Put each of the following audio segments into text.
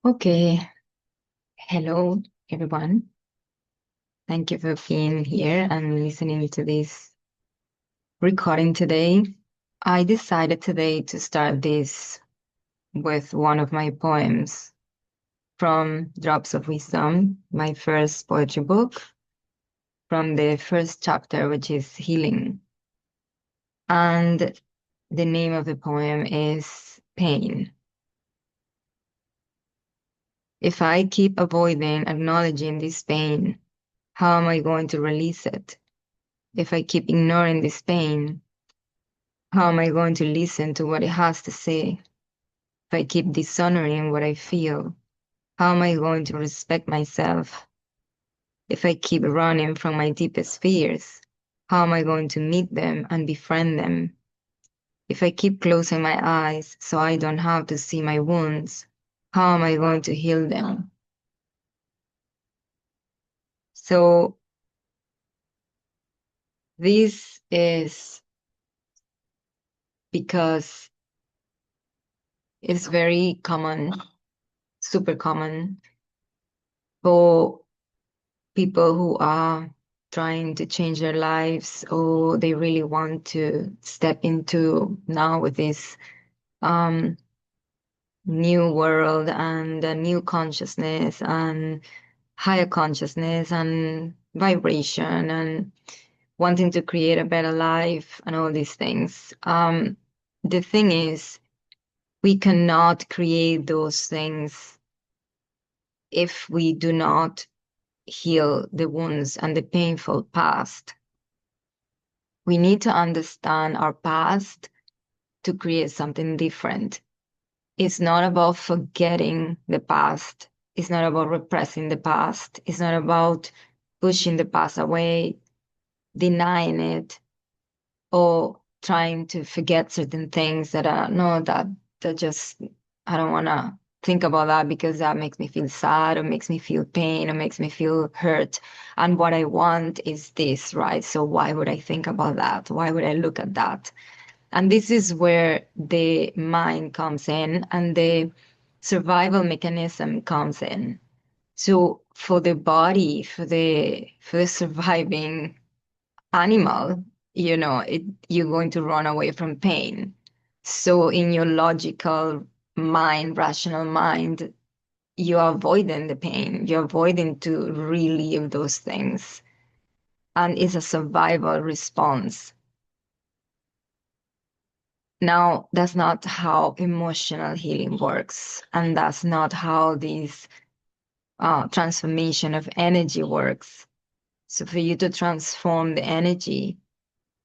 Okay. Hello, everyone. Thank you for being here and listening to this recording today. I decided today to start this with one of my poems from Drops of Wisdom, my first poetry book, from the first chapter, which is Healing. And the name of the poem is Pain. If I keep avoiding acknowledging this pain, how am I going to release it? If I keep ignoring this pain, how am I going to listen to what it has to say? If I keep dishonoring what I feel, how am I going to respect myself? If I keep running from my deepest fears, how am I going to meet them and befriend them? If I keep closing my eyes so I don't have to see my wounds, how am I going to heal them? So this is because it's very common, super common for people who are trying to change their lives or they really want to step into now with this um, new world and a new consciousness and higher consciousness and vibration and wanting to create a better life and all these things. The thing is, we cannot create those things if we do not heal the wounds and the painful past. We need to understand our past to create something different. It's not about forgetting the past. It's not about repressing the past. It's not about pushing the past away, denying it, or trying to forget certain things that are no, that just I don't want to think about that because that makes me feel sad or makes me feel pain or makes me feel hurt. And what I want is this, right? So why would I think about that? Why would I look at that? And this is where the mind comes in and the survival mechanism comes in. So for the body, for the surviving animal, you're going to run away from pain. So in your logical mind, rational mind, you're avoiding the pain. You're avoiding to relive those things. And it's a survival response. Now, that's not how emotional healing works. And that's not how this transformation of energy works. So for you to transform the energy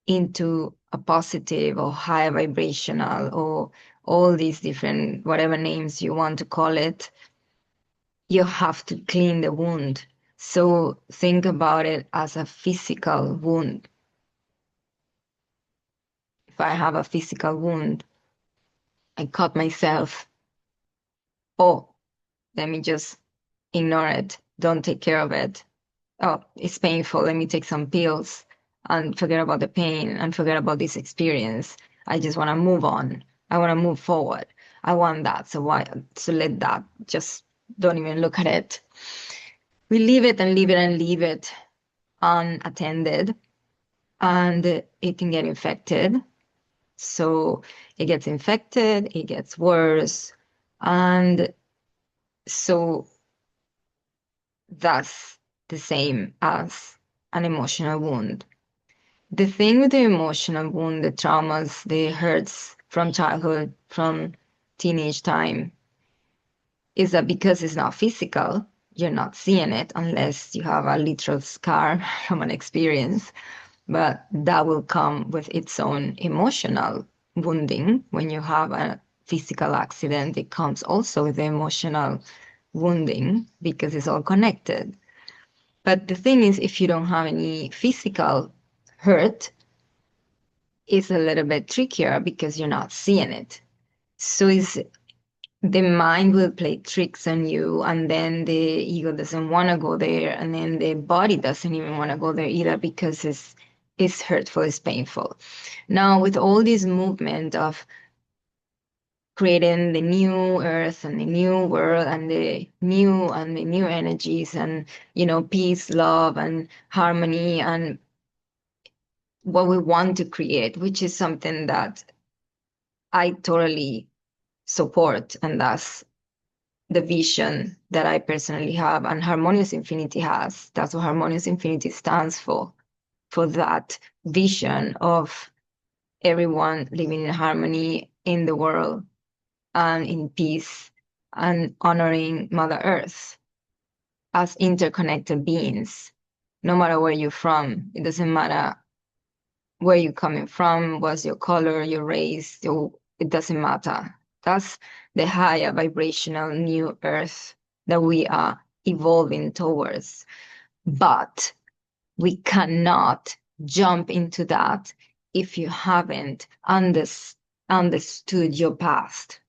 into a positive or high vibrational or all these different, whatever names you want to call it, you have to clean the wound. So think about it as a physical wound. If I have a physical wound, I cut myself. Oh, let me just ignore it. Don't take care of it. Oh, it's painful. Let me take some pills and forget about the pain and forget about this experience. I just want to move on. I want to move forward. I want that. So why? So let that. Just don't even look at it. We leave it and leave it and leave it unattended, and it can get infected. So it gets infected, it gets worse, and so that's the same as an emotional wound. The thing with the emotional wound, the traumas, the hurts from childhood, from teenage time, is that because it's not physical, you're not seeing it unless you have a literal scar from an experience. But that will come with its own emotional wounding. When you have a physical accident, it comes also with the emotional wounding because it's all connected. But the thing is, if you don't have any physical hurt, it's a little bit trickier because you're not seeing it. So it's the mind will play tricks on you, and then the ego doesn't want to go there, and then the body doesn't even want to go there either because it's hurtful, it's painful. Now, with all this movement of creating the new earth and the new world and the new energies and peace, love, and harmony, and what we want to create, which is something that I totally support, and that's the vision that I personally have and Harmonious Infinity has. That's what Harmonious Infinity stands for that vision of everyone living in harmony in the world and in peace and honoring Mother Earth as interconnected beings. No matter where you're from, it doesn't matter where you're coming from, what's your color, your race, it doesn't matter. That's the higher vibrational new earth that we are evolving towards. But we cannot jump into that if you haven't understood your past.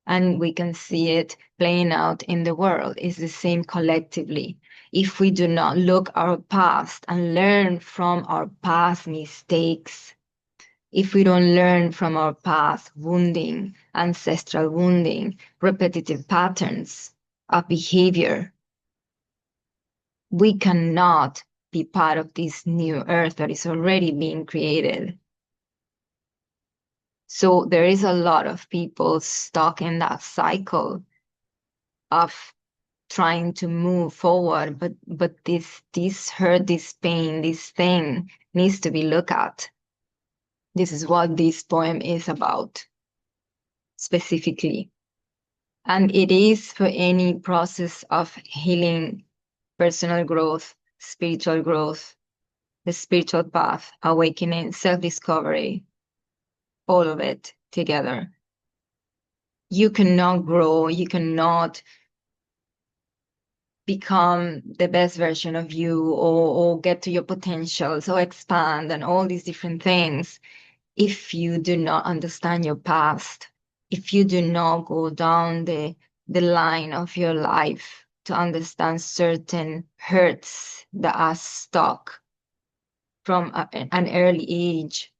And we can see it playing out in the world. It's the same collectively. If we do not look our past and learn from our past mistakes, if we don't learn from our past wounding, ancestral wounding, repetitive patterns of behavior, we cannot be part of this new earth that is already being created. So there is a lot of people stuck in that cycle of trying to move forward, but this hurt, this pain, this thing needs to be looked at. This is what this poem is about specifically. And it is for any process of healing, personal growth, spiritual growth, the spiritual path, awakening, self-discovery, all of it together. You cannot grow, you cannot become the best version of you or get to your potentials or expand and all these different things if you do not understand your past, if you do not go down the line of your life to understand certain hurts that are stuck from an early age.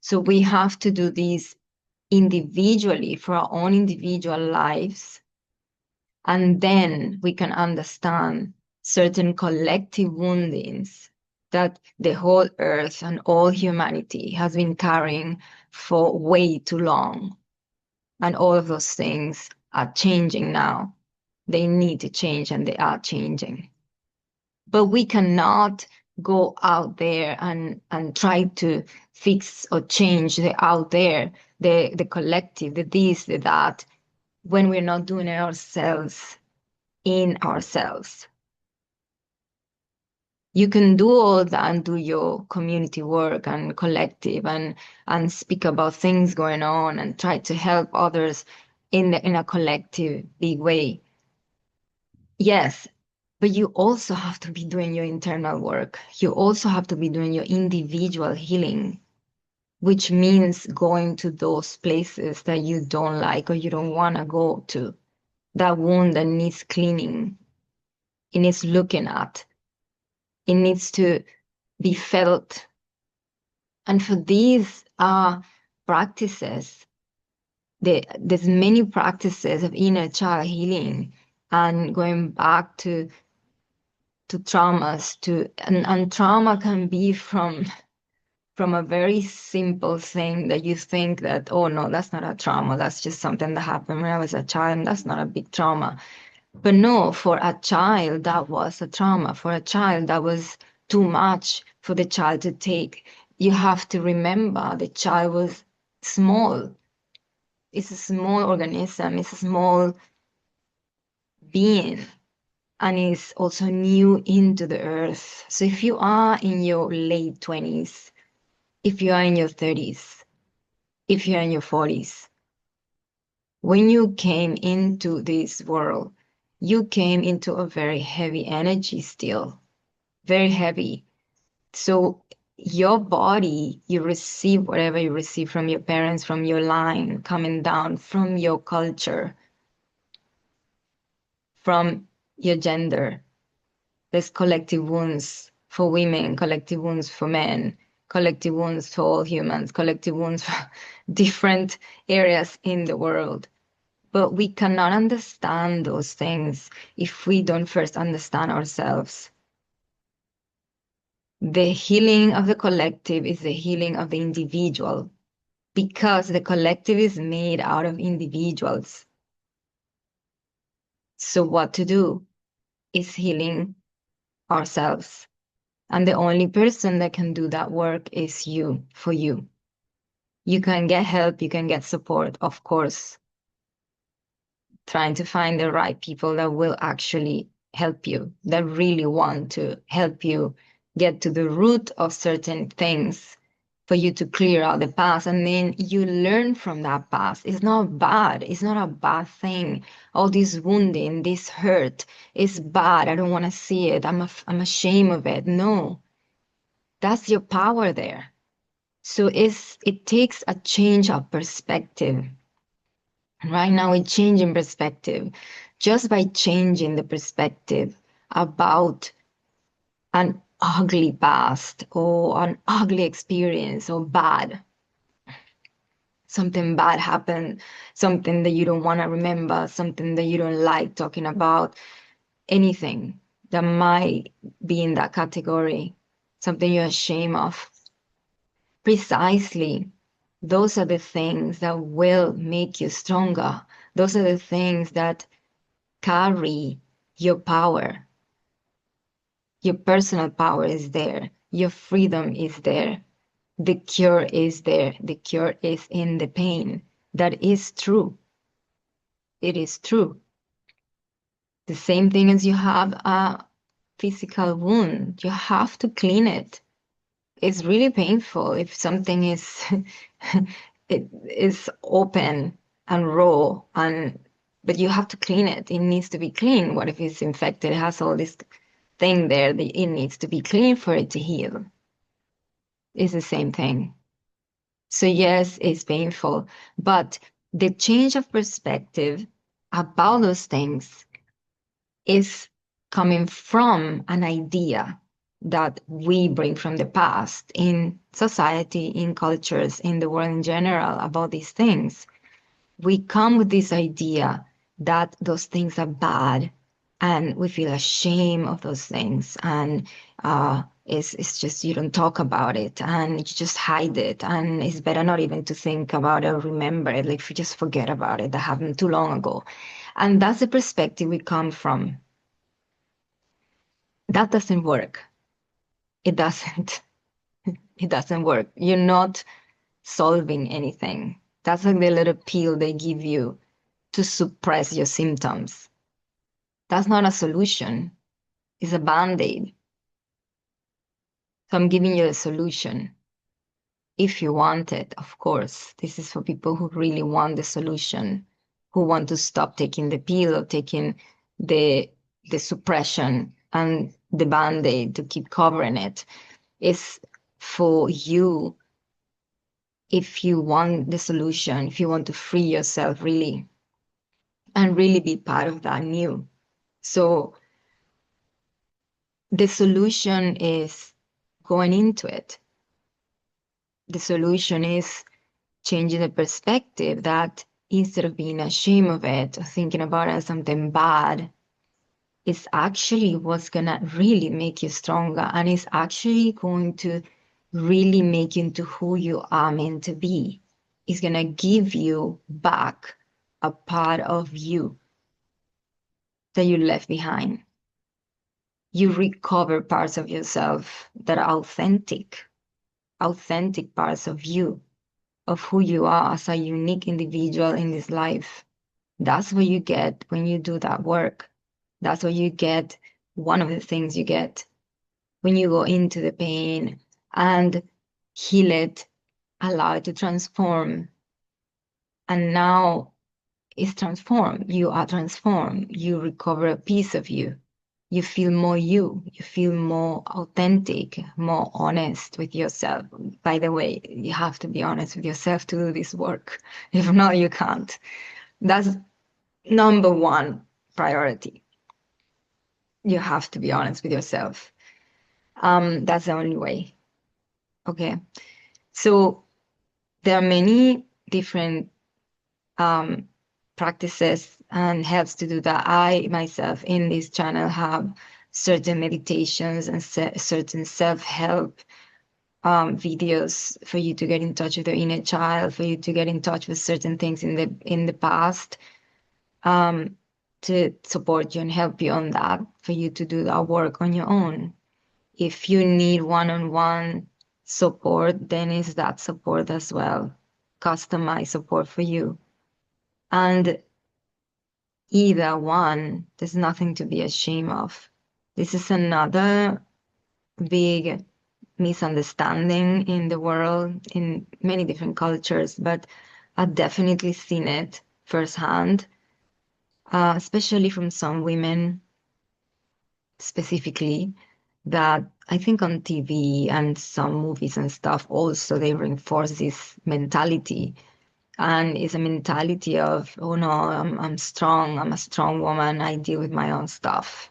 So we have to do this individually for our own individual lives. And then we can understand certain collective woundings that the whole earth and all humanity has been carrying for way too long. And all of those things are changing now. They need to change and they are changing. But we cannot go out there and try to fix or change the out there, the collective, the this, the that, when we're not doing it ourselves, in ourselves. You can do all that and do your community work and collective and speak about things going on and try to help others in a collective big way. Yes, but you also have to be doing your internal work. You also have to be doing your individual healing, which means going to those places that you don't like or you don't want to go to. That wound that needs cleaning, it needs looking at, it needs to be felt. And for these practices, there's many practices of inner child healing and going back to traumas and trauma can be from a very simple thing that you think that, oh no, that's not a trauma, that's just something that happened when I was a child, and that's not a big trauma. But no, for a child, that was a trauma. For a child, that was too much for the child to take. You have to remember the child was small. It's a small organism, it's a small being, and is also new into the earth. So if you are in your late 20s, if you are in your 30s, if you're in your 40s, when you came into this world, you came into a very heavy energy still, very heavy. So your body, you receive whatever you receive from your parents, from your line, coming down, from your culture, from your gender. There's collective wounds for women, collective wounds for men, collective wounds for all humans, collective wounds for different areas in the world. But we cannot understand those things if we don't first understand ourselves. The healing of the collective is the healing of the individual, because the collective is made out of individuals. So what to do is healing ourselves. And the only person that can do that work is you, for you. You can get help, you can get support, of course, trying to find the right people that will actually help you, that really want to help you get to the root of certain things for you to clear out the past. And then you learn from that past. It's not bad. It's not a bad thing. All this wounding, this hurt is bad. I don't want to see it. I'm ashamed of it. No, that's your power there. So it takes a change of perspective. Right now, we're changing perspective. Just by changing the perspective about an ugly past or an ugly experience or something bad happened, something that you don't want to remember, something that you don't like talking about, anything that might be in that category, something you're ashamed of. Precisely, those are the things that will make you stronger. Those are the things that carry your power. Your personal power is there. Your freedom is there. The cure is there. The cure is in the pain. That is true. It is true. The same thing as you have a physical wound, you have to clean it. It's really painful if something is it is open and raw, and but you have to clean it. It needs to be clean. What if it's infected? It has all this thing there that it needs to be clean for it to heal. It's the same thing. So yes, it's painful, but the change of perspective about those things is coming from an idea that we bring from the past in society, in cultures, in the world in general about these things. We come with this idea that those things are bad and we feel ashamed of those things. And it's just you don't talk about it and you just hide it. And it's better not even to think about it or remember it. Like if you just forget about it, that happened too long ago. And that's the perspective we come from. That doesn't work. It doesn't. It doesn't work. You're not solving anything. That's like the little pill they give you to suppress your symptoms. That's not a solution. It's a band-aid. So I'm giving you a solution. If you want it, of course. This is for people who really want the solution, who want to stop taking the pill or taking the suppression and the band-aid to keep covering it. It's for you if you want the solution, if you want to free yourself really and really be part of that new. So the solution is going into it. The solution is changing the perspective that instead of being ashamed of it or thinking about it as something bad, it's actually what's gonna really make you stronger, and it's actually going to really make you into who you are meant to be. It's gonna give you back a part of you that you left behind. You recover parts of yourself that are authentic parts of you, of who you are as a unique individual in this life. That's what you get when you do that work. That's what you get. One of the things you get when you go into the pain and heal it, allow it to transform. And now it's transformed. You are transformed. You recover a piece of you. You feel more you. You feel more authentic, more honest with yourself. By the way, you have to be honest with yourself to do this work. If not, you can't. That's number one priority. You have to be honest with yourself. That's the only way. Okay. So there are many different um, practices and helps to do that. I myself in this channel have certain meditations and certain self-help videos for you to get in touch with your inner child, for you to get in touch with certain things in the past, um, to support you and help you on that, for you to do that work on your own. If you need one-on-one support, then is that support as well, customized support for you. And either one, there's nothing to be ashamed of. This is another big misunderstanding in the world, in many different cultures, but I've definitely seen it firsthand, especially from some women specifically, that I think on TV and some movies and stuff also they reinforce this mentality. And it's a mentality of, oh no, I'm strong, I'm a strong woman, I deal with my own stuff.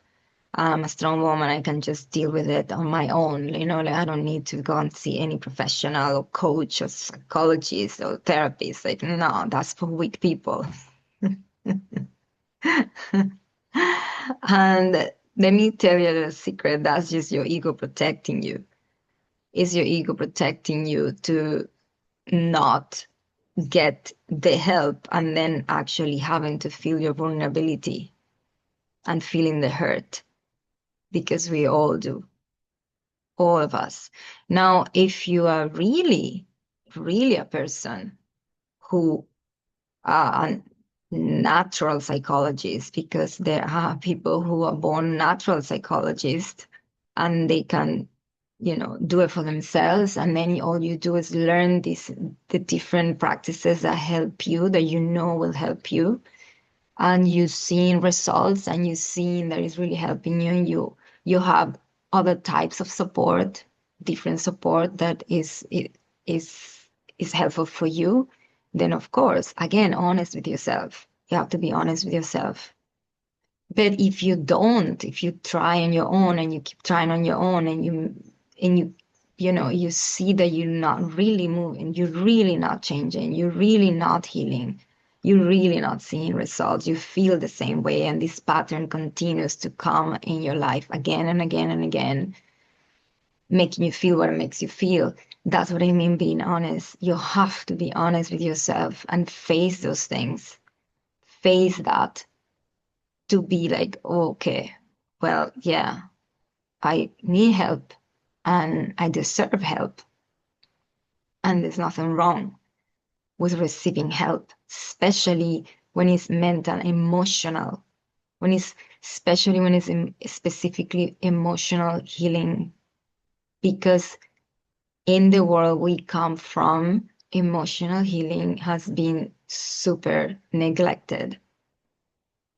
I'm a strong woman, I can just deal with it on my own. Like I don't need to go and see any professional or coach or psychologist or therapist. Like, no, that's for weak people. And let me tell you the secret, that's just your ego protecting you. Is your ego protecting you to not get the help and then actually having to feel your vulnerability and feeling the hurt, because we all do, all of us. Now, if you are really, really a person who are a natural psychologist, because there are people who are born natural psychologists and they can, do it for themselves. And then all you do is learn the different practices that help you, that will help you. And you've seen results and you've seen that it's really helping you, and you have other types of support, different support that is is helpful for you, then of course, again, honest with yourself. You have to be honest with yourself. But if you don't, if you try on your own and you keep trying on your own, and you see that you're not really moving, you're really not changing, you're really not healing, you're really not seeing results, you feel the same way, and this pattern continues to come in your life again and again and again, making you feel what it makes you feel. That's what I mean being honest. You have to be honest with yourself and face those things. Face that, to be like, okay, well, yeah, I need help and I deserve help. And there's nothing wrong with receiving help, especially when it's mental, emotional, especially when it's specifically emotional healing. Because in the world we come from, emotional healing has been super neglected.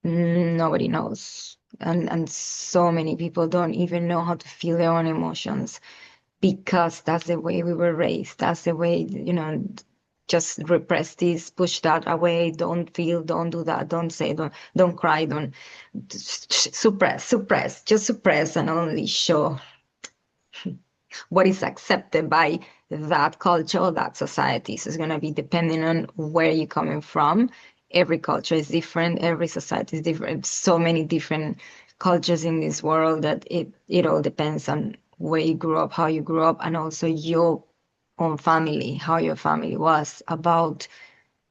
Nobody knows. And so many people don't even know how to feel their own emotions, because that's the way we were raised. That's the way, just repress this, push that away, don't feel, don't do that, don't say, don't cry, don't suppress, just suppress and only show what is accepted by that culture or that society. So it's going to be depending on where you're coming from. Every culture is different. Every society is different. So many different cultures in this world that it all depends on where you grew up, how you grew up, and also your own family, how your family was about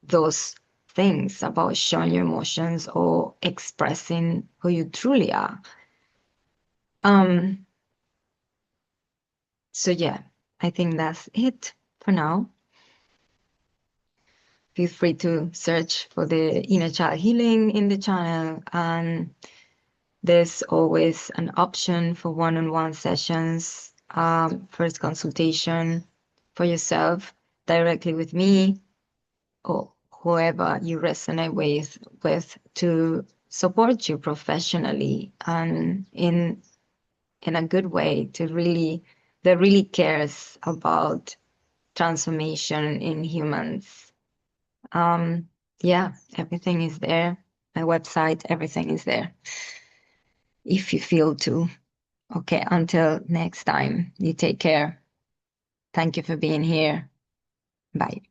those things, about showing your emotions or expressing who you truly are. Um, so yeah, I think that's it for now. Feel free to search for the inner child healing in the channel, and there's always an option for one-on-one sessions, first consultation for yourself directly with me or whoever you resonate with to support you professionally and in a good way, that really cares about transformation in humans. Yeah, everything is there. My website, everything is there. If you feel to. Okay, until next time, you take care. Thank you for being here. Bye.